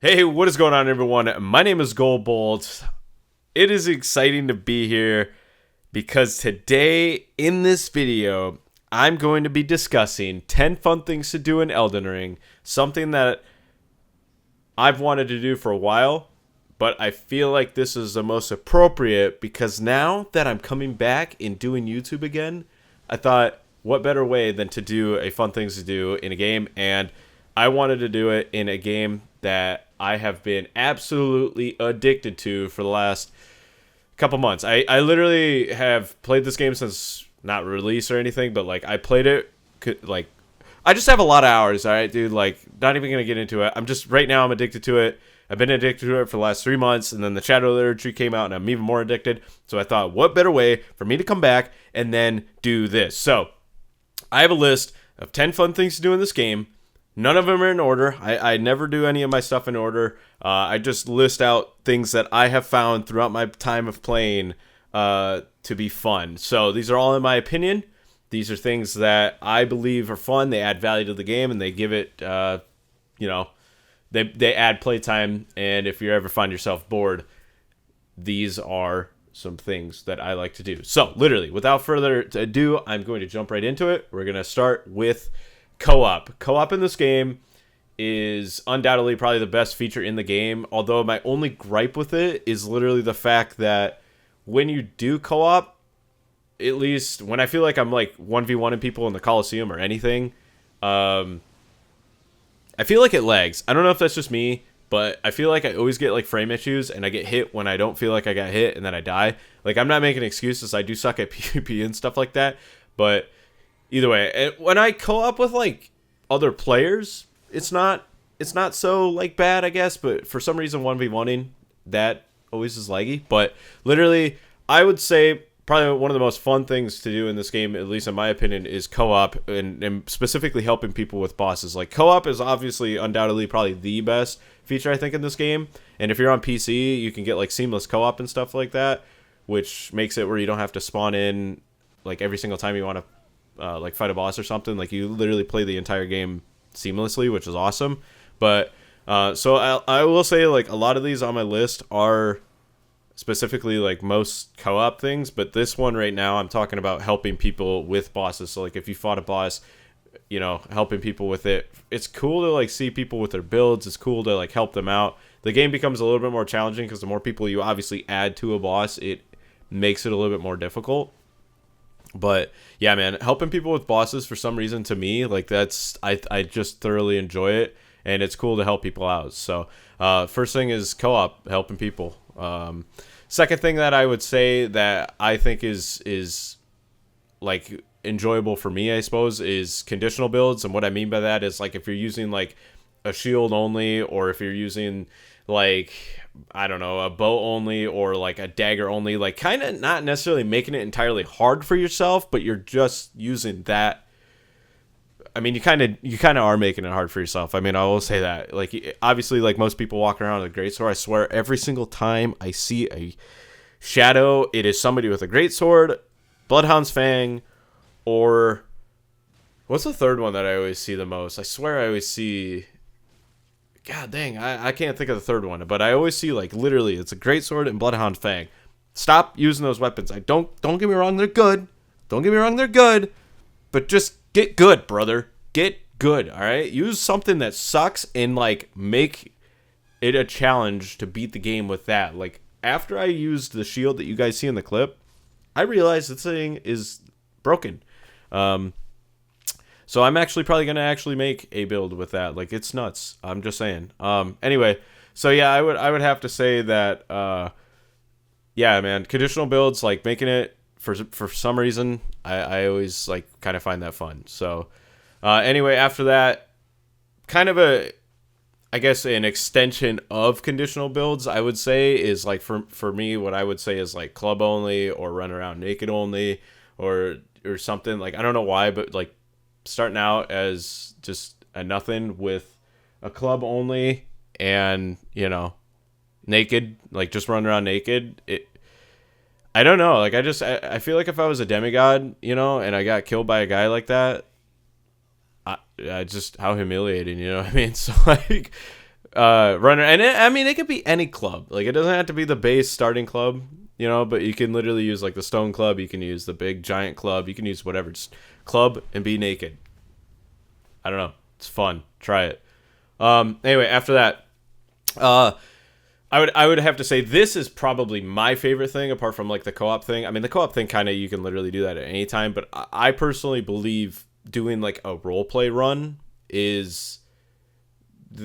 Hey, what is going on, everyone? My name is Goldbolt. It is exciting to be here because today in this video, I'm going to be discussing 10 fun things to do in Elden Ring, something that I've wanted to do for a while, but I feel like this is the most appropriate because now that I'm coming back and doing YouTube again, I thought, what better way than to do a fun things to do in a game? And I wanted to do it in a game that I have been absolutely addicted to for the last couple months. I literally have played this game since not release or anything, but like I played it like I just have a lot of hours, all right, dude, like not even going to get into it. I'm just right now I'm addicted to it. I've been addicted to it for the last 3 months, and then the Shadow Literature came out and I'm even more addicted. So I thought, what better way for me to come back and then do this? So I have a list of 10 fun things to do in this game. None of them are in order. I never do any of my stuff in order. I just list out things that I have found throughout my time of playing to be fun. So these are all in my opinion. These are things that I believe are fun. They add value to the game, and they give it, they add playtime. And if you ever find yourself bored, these are some things that I like to do. So literally, without further ado, I'm going to jump right into it. We're going to start with co-op. Co-op in this game is undoubtedly probably the best feature in the game, although my only gripe with it is literally the fact that when you do co-op, at least when I feel like I'm like 1v1ing people in the Coliseum or anything, I feel like it lags. I don't know if that's just me, but I feel like I always get like frame issues and I get hit when I don't feel like I got hit and then I die. Like, I'm not making excuses. I do suck at PvP and stuff like that, but either way, when I co-op with like other players, it's not so like bad, I guess. But for some reason, 1v1ing that always is laggy. But literally, I would say probably one of the most fun things to do in this game, at least in my opinion, is co-op and specifically helping people with bosses. Like, co-op is obviously undoubtedly probably the best feature I think in this game. And if you're on PC, you can get like seamless co-op and stuff like that, which makes it where you don't have to spawn in like every single time you want to like fight a boss or something. Like, you literally play the entire game seamlessly, which is awesome. But so I will say, like, a lot of these on my list are specifically like most co-op things, but this one right now I'm talking about helping people with bosses. So like if you fought a boss, helping people with it, it's cool to like see people with their builds. It's cool to like help them out. The game becomes a little bit more challenging because the more people you obviously add to a boss, it makes it a little bit more difficult. But yeah, man, helping people with bosses, for some reason, to me, like, that's I just thoroughly enjoy it, and it's cool to help people out. So first thing is co-op, helping people. Second thing that I would say that I think is like enjoyable for me, I suppose, is conditional builds. And what I mean by that is, like, if you're using like a shield only, or if you're using like, I don't know, a bow only, or like a dagger only, like kind of not necessarily making it entirely hard for yourself, but you're just using that. I mean, you kind of are making it hard for yourself. I mean, I will say that. Like, obviously, like, most people walking around with a greatsword, I swear, every single time I see a shadow, it is somebody with a greatsword, Bloodhound's Fang, or what's the third one that I always see the most? I swear I always see. God dang, I can't think of the third one, but I always see, like, literally, it's a greatsword and Bloodhound Fang. Stop using those weapons. Don't get me wrong, they're good. Don't get me wrong, they're good. But just get good, brother. Get good, all right? Use something that sucks and, like, make it a challenge to beat the game with that. Like, after I used the shield that you guys see in the clip, I realized this thing is broken. So I'm actually probably going to actually make a build with that. Like, it's nuts. I'm just saying. Anyway, so yeah, I would have to say that, yeah, man, conditional builds, like, making it for some reason, I always like kind of find that fun. So anyway, after that, kind of I guess an extension of conditional builds, I would say, is like for me, what I would say is like club only, or run around naked only, or something. Like, I don't know why, but like starting out as just a nothing with a club only and, naked, like just running around naked, I don't know. Like, I feel like if I was a demigod, and I got killed by a guy like that, I just, how humiliating, you know what I mean? So, like, runner. And it could be any club. Like, it doesn't have to be the base starting club, but you can literally use like the stone club. You can use the big giant club. You can use whatever. Just club and be naked. I don't know. It's fun. Try it. Anyway, after that, I would have to say this is probably my favorite thing apart from like the co-op thing. I mean, the co-op thing kind of, you can literally do that at any time, but I personally believe doing like a roleplay run is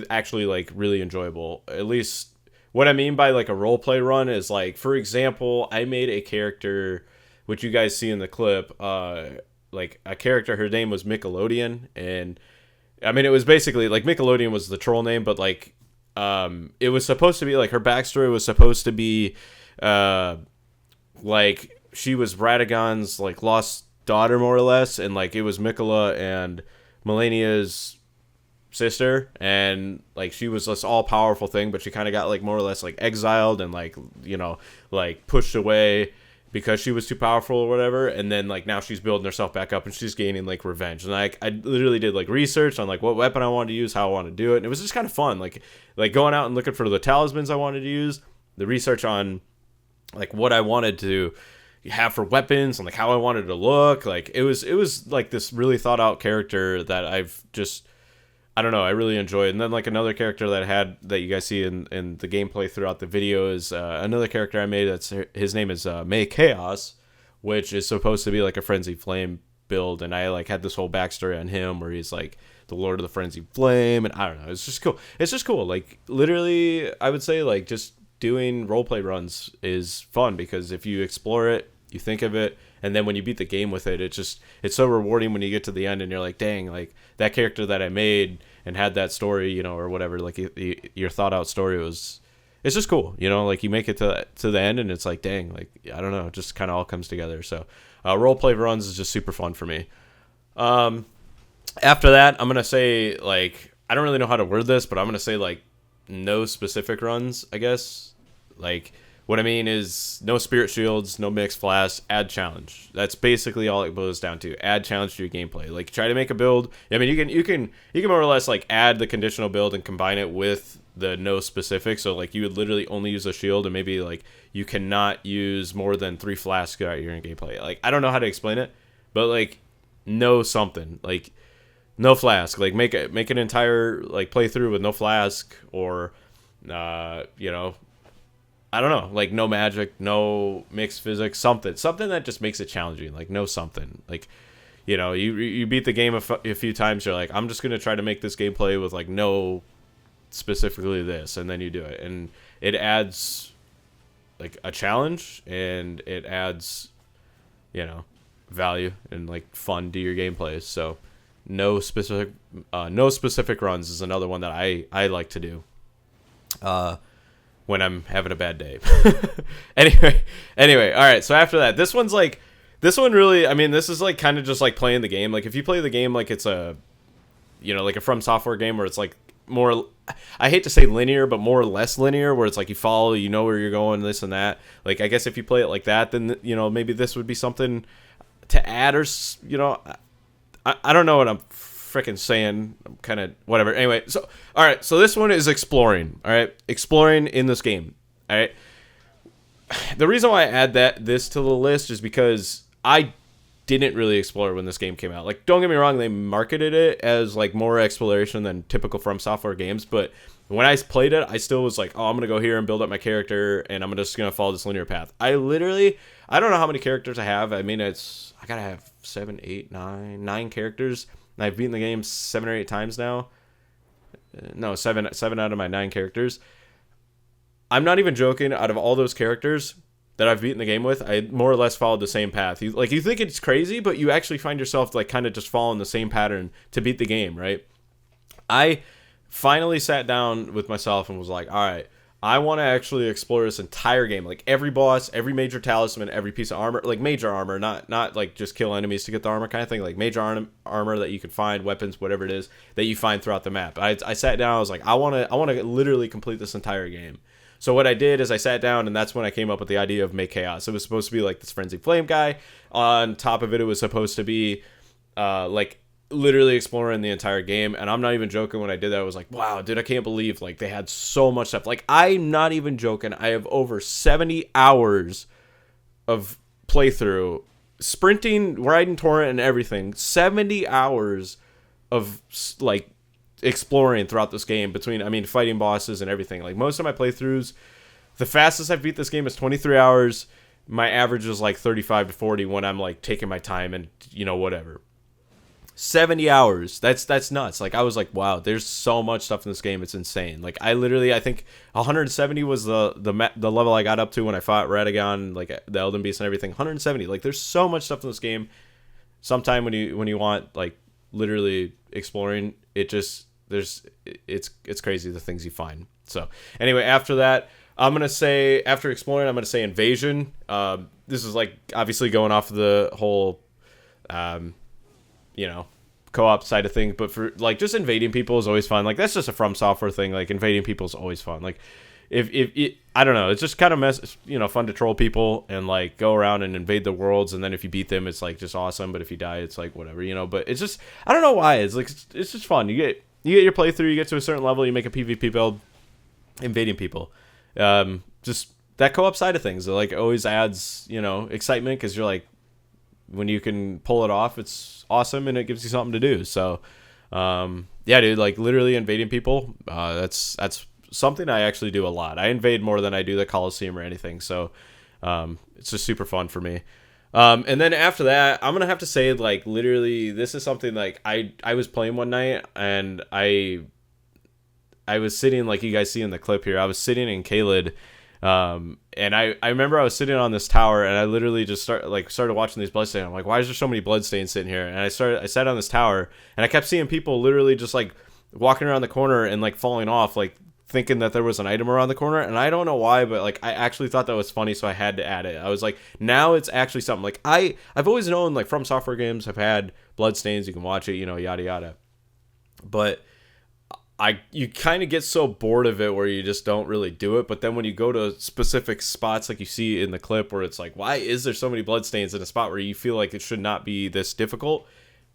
actually like really enjoyable. At least what I mean by like a roleplay run is like, for example, I made a character, which you guys see in the clip, like a character, her name was Nickelodeon, and I mean, it was basically like Nickelodeon was the troll name, but like, it was supposed to be like her backstory was supposed to be, like she was Radagon's like lost daughter, more or less, and like it was Mikola and Melania's sister, and like she was this all powerful thing, but she kind of got like more or less like exiled and like like pushed away because she was too powerful or whatever, and then like now she's building herself back up and she's gaining like revenge. And like I literally did like research on like what weapon I wanted to use, how I wanted to do it, and it was just kind of fun, like going out and looking for the talismans I wanted to use, the research on like what I wanted to have for weapons and like how I wanted to look. Like it was like this really thought out character that I don't know, I really enjoyed. And then like another character that I had that you guys see in the gameplay throughout the video is another character I made. His name is May Chaos, which is supposed to be like a Frenzy Flame build. And I like had this whole backstory on him where he's like the Lord of the Frenzy Flame. And I don't know, it's just cool. It's just cool. Like literally, I would say like just doing roleplay runs is fun because if you explore it, you think of it, and then when you beat the game with it, it's so rewarding when you get to the end and you're like, dang, like that character that I made and had that story, or whatever, like your thought out story it's just cool, like you make it to the end and it's like, dang, like I don't know, it just kind of all comes together. So roleplay runs is just super fun for me. After that, I'm gonna say, like, I don't really know how to word this, but I'm gonna say like no specific runs, I guess. Like what I mean is no spirit shields, no mixed flasks, add challenge. That's basically all it boils down to. Add challenge to your gameplay. Like try to make a build. I mean, you can more or less like add the conditional build and combine it with the no specific. So like you would literally only use a shield, and maybe like you cannot use more than 3 flasks throughout your gameplay. Like I don't know how to explain it, but like no something, like no flask. Like make an entire like playthrough with no flask, or I don't know, like no magic, no mixed physics, something that just makes it challenging. Like no something, like you beat the game a few times, you're like, I'm just gonna try to make this gameplay with like no specifically this, and then you do it, and it adds like a challenge, and it adds value and like fun to your gameplays. So no specific runs is another one that I like to do when I'm having a bad day. anyway, all right. So after that, this one really, I mean, this is like kind of just like playing the game. Like if you play the game like it's a, like a From Software game where it's like more, I hate to say linear, but more or less linear, where it's like you follow, where you're going, this and that. Like I guess if you play it like that, then maybe this would be something to add, or I don't know what I'm freaking saying. I'm kind of whatever. Anyway, so all right, so this one is exploring. All right, exploring in this game. All right, the reason why I add this to the list is because I didn't really explore when this game came out. Like, don't get me wrong, they marketed it as like more exploration than typical From Software games, but when I played it, I still was like, oh, I'm gonna go here and build up my character, and I'm just gonna follow this linear path. I don't know how many characters I have. I mean, I gotta have 7, 8, 9 characters. I've beaten the game 7 or 8 times now. No, 7 out of my 9 characters. I'm not even joking. Out of all those characters that I've beaten the game with, I more or less followed the same path. You think it's crazy, but you actually find yourself like kind of just following the same pattern to beat the game, right? I finally sat down with myself and was like, all right, I want to actually explore this entire game, like every boss, every major talisman, every piece of armor, like major armor, not like just kill enemies to get the armor kind of thing, like major armor that you can find, weapons, whatever it is that you find throughout the map. I sat down, I was like, I want to literally complete this entire game. So what I did is I sat down, and that's when I came up with the idea of Make Chaos. It was supposed to be like this Frenzy Flame guy. On top of it, it was supposed to be like literally exploring the entire game. And I'm not even joking. When I did that, I was like, wow, dude, I can't believe like they had so much stuff. Like, I'm not even joking. I have over 70 hours of playthrough, sprinting, riding torrent and everything. 70 hours of like exploring throughout this game between, I mean, fighting bosses and everything. Like, most of my playthroughs, the fastest I beat this game is 23 hours. My average is like 35 to 40 when I'm like taking my time and, you know, whatever. 70 hours. That's nuts. Like, I was like, wow, there's so much stuff in this game. It's insane. Like, I think 170 was the level I got up to when I fought Radagon, like the Elden Beast and everything. 170. Like, there's so much stuff in this game. Sometime when you want like literally exploring, it's crazy the things you find. So anyway, after that, after exploring, I'm gonna say Invasion. This is like obviously going off of the whole co-op side of things, but for like just invading people is always fun. Like, that's just a From Software thing. Like, invading people is always fun. Like, if I don't know, it's just kind of fun to troll people and like go around and invade the worlds, and then if you beat them, it's like just awesome. But if you die, it's like whatever, But it's just, I don't know why, it's like it's just fun. You get your playthrough, you get to a certain level, you make a PvP build, invading people. Just that co-op side of things, it like always adds excitement, because you're like, when you can pull it off, it's awesome, and it gives you something to do. So yeah, dude, like literally invading people, that's something I actually do a lot. I invade more than I do the Coliseum or anything, so it's just super fun for me. And then after that, I'm gonna have to say, like, literally, this is something like I was playing one night, and I was sitting, like you guys see in the clip here, I was sitting in Caelid, and I remember I was sitting on this tower, and I literally just started watching these bloodstains. I'm like, why is there so many bloodstains sitting here? And I sat on this tower, and I kept seeing people literally just like walking around the corner and like falling off, like thinking that there was an item around the corner. And I don't know why, but like I actually thought that was funny, so I had to add it. I was like, now it's actually something. Like, I've always known, like, From Software games have had bloodstains, you can watch it, yada yada, but you kind of get so bored of it where you just don't really do it. But then when you go to specific spots, like you see in the clip, where it's like, why is there so many bloodstains in a spot where you feel like it should not be this difficult?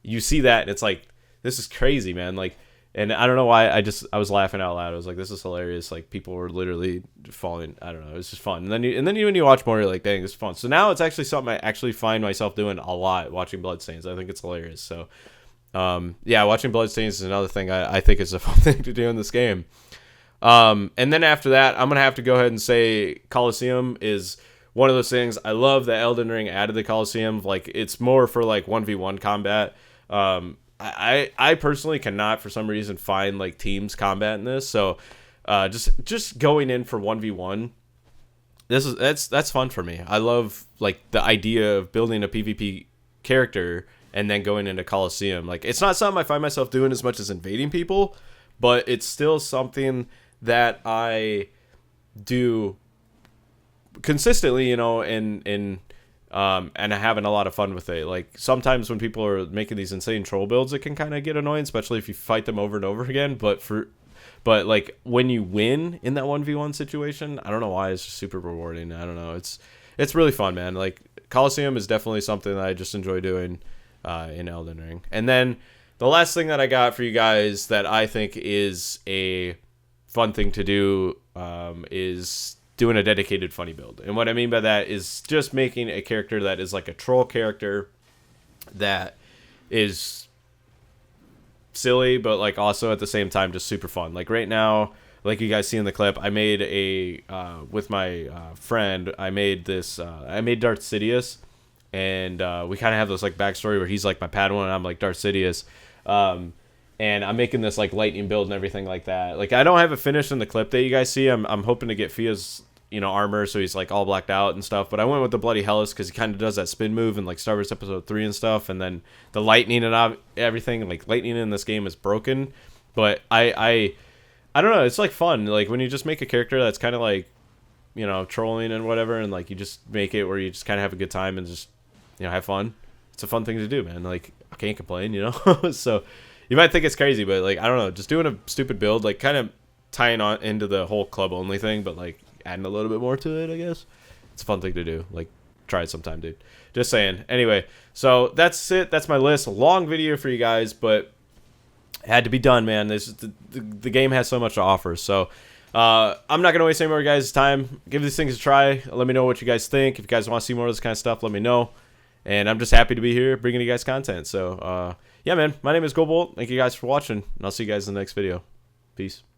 You see that, and it's like, this is crazy, man. Like, and I don't know why, I was laughing out loud. I was like, this is hilarious. Like, people were literally falling. I don't know. It's just fun. And then when you watch more, you're like, dang, it's fun. So now it's actually something I actually find myself doing a lot, watching bloodstains. I think it's hilarious. So yeah, watching bloodstains is another thing I think is a fun thing to do in this game. And then after that, I'm gonna have to go ahead and say Coliseum is one of those things. I love that Elden Ring added the Coliseum. Like, it's more for like 1v1 combat. I personally cannot, for some reason, find like teams combat in this. So just going in for 1v1, that's fun for me. I love like the idea of building a PvP character and then going into Coliseum. Like, it's not something I find myself doing as much as invading people, but it's still something that I do consistently, and having a lot of fun with it. Like, sometimes when people are making these insane troll builds, it can kind of get annoying, especially if you fight them over and over again. But like, when you win in that 1v1 situation, I don't know why, it's just super rewarding. I don't know. It's really fun, man. Like, Coliseum is definitely something that I just enjoy doing in Elden Ring. And then the last thing that I got for you guys that I think is a fun thing to do is doing a dedicated funny build. And what I mean by that is just making a character that is like a troll character that is silly, but like also at the same time just super fun. Like, right now, like you guys see in the clip, I made with my friend, I made Darth Sidious. And we kind of have this like backstory where he's like my Padawan and I'm like Darth Sidious. And I'm making this like lightning build and everything like that. Like, I don't have it finished in the clip that you guys see. I'm hoping to get Fia's armor, so he's like all blacked out and stuff. But I went with the Bloody Hellas because he kind of does that spin move in like Star Wars Episode 3 and stuff. And then the lightning and everything, like lightning in this game is broken. But I don't know. It's like fun. Like, when you just make a character that's kind of like, trolling and whatever, and like you just make it where you just kind of have a good time and just have fun. It's a fun thing to do, man. Like, I can't complain, So you might think it's crazy, but like, I don't know, just doing a stupid build, like kind of tying on into the whole club only thing, but like adding a little bit more to it, I guess. It's a fun thing to do. Like, try it sometime, dude. Just saying. Anyway, so that's it. That's my list. A long video for you guys, but it had to be done, man. The game has so much to offer. So I'm not going to waste any more of your guys' time. Give these things a try. Let me know what you guys think. If you guys want to see more of this kind of stuff, let me know. And I'm just happy to be here bringing you guys content. So, yeah, man. My name is GoBolt. Thank you guys for watching, and I'll see you guys in the next video. Peace.